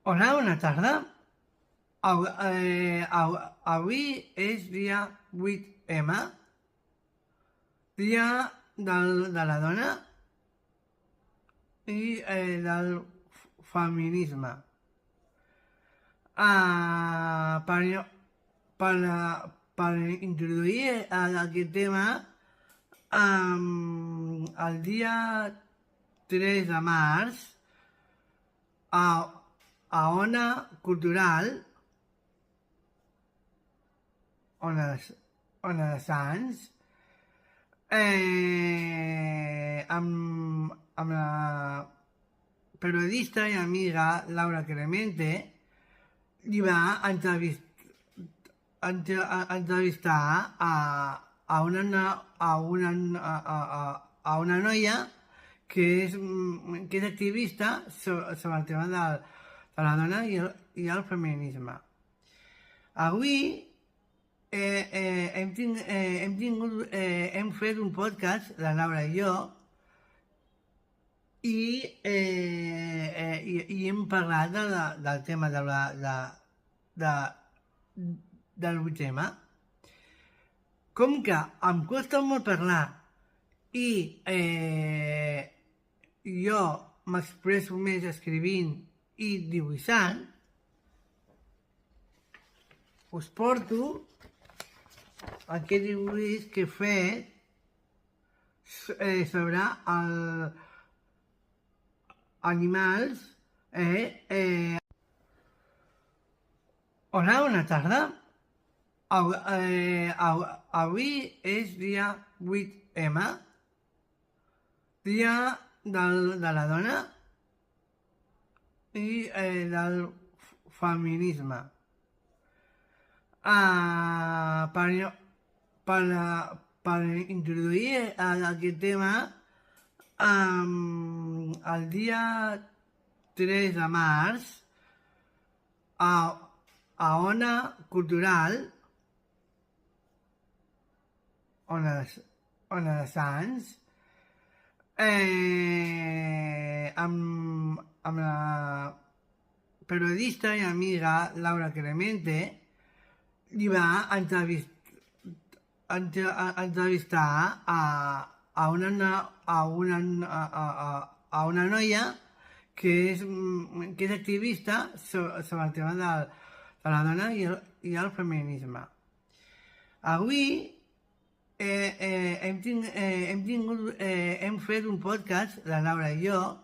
Hola, bona tarda. Avui és dia 8M, dia de la dona i del feminisme. Per, per introduir aquest tema, el dia 3 de març, a Ona Cultural, Ona de Sants, amb la periodista i amiga Laura Clemente, li va entrevistar a una noia que és activista sobre el tema de la dona i el feminisme. Avui hem fet un podcast, la Laura i jo, i hem parlat del tema del 8M. Com que em costa molt parlar i jo m'expresso més escrivint i dibuixant, us porto aquest dibuix que he fet sobre els animals. Hola, bona tarda. Avui és dia 8M, dia de la dona i del feminisme. Per introduir aquest tema, el dia 3 de març, a Ona Cultural, Ona de Sants, amb la periodista i amiga Laura Clemente, li va entrevistar a una noia que és activista sobre el tema de la dona i el feminisme. Avui hem fet un podcast, la Laura i jo,